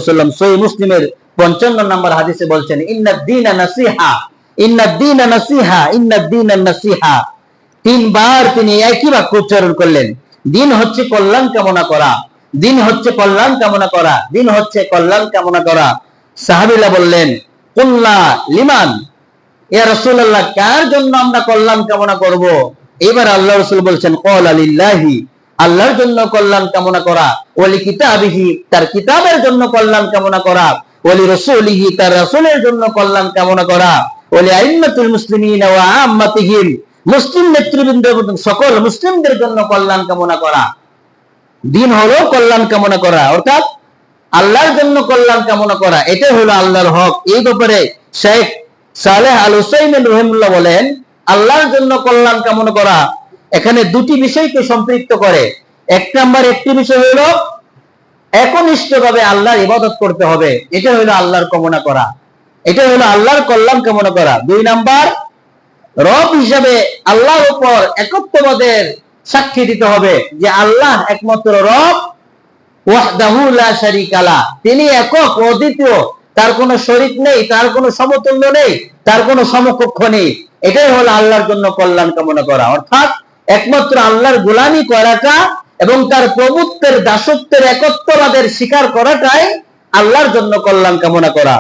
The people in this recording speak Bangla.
সাল্লাম সহিহ মুসলিমের 55 নম্বর হাদিসে বলছেন, ইন্নাদ-দীনা নাসিহা, ইন্নাদ-দীনা নাসিহা, ইন্নাদ-দীনা নাসিহা। তিনবার তিনি একই বাক্য উচ্চারণ করলেন, দিন হচ্ছে কল্যাণ কামনা করা, দিন হচ্ছে কল্যাণ কামনা করা, দিন হচ্ছে কল্যাণ কামনা করা। সাহাবীরা বললেন, কুল্লা লিমান, ইয়া রাসূলুল্লাহ, কার জন্য আমরা কল্যাণ কামনা করব? এবার আল্লাহ রাসূল বলছেন, ক্বালা লিল্লাহি, আল্লাহর জন্য কল্যাণ কামনা করা, ওয়ালি কিতাবিহি, তার কিতাবের জন্য কল্যাণ কামনা করা, ওয়ালি রাসূলিহি, তার রাসূলের জন্য কল্যাণ কামনা করা, ওয়ালি আইম্মাতুল মুসলিমিনা ওয়া আম্মাতিহিম, মুসলিম নেতৃবৃন্দ এবং সকল মুসলিমদের জন্য কল্যাণ কামনা করা। দিন হলো কল্যাণ কামনা করা, অর্থাৎ আল্লাহর জন্য কল্যাণ কামনা করা, এটাই হলো আল্লাহর হক। এই ব্যাপারে শেখ সালেহ আল হুসাইমিন রাহিমাহুল্লাহ বলেন, আল্লাহর জন্য কল্যাণ কামনা করা এখানে দুটি বিষয়কে সম্পৃক্ত করে। একটি বিষয় হলো একনিষ্ঠভাবে আল্লাহর ইবাদত করতে হবে, এটা হলো আল্লাহর কামনা করা, এটা হলো আল্লাহর কল্যাণ কামনা করা। 2 নাম্বার, রব হিসাবে আল্লাহর উপর একত্ববাদের সাক্ষী দিতে হবে যে আল্লাহ একমাত্র রব, ওয়াহদাহু লা শারীকা লা, তিনি একক অদ্বিতীয়, তার কোনো শরীক নেই, তার কোনো সমতুল্য নেই, তার কোনো সমকক্ষ নেই। এটাই হলো আল্লাহর জন্য কল্যাণ কামনা করা, অর্থাৎ একমাত্র আল্লাহর গোলামি করাটা এবং তার প্রভুত্বের দাসত্বের একত্ববাদের স্বীকার করাটাই আল্লাহর জন্য কল্যাণ কামনা করা।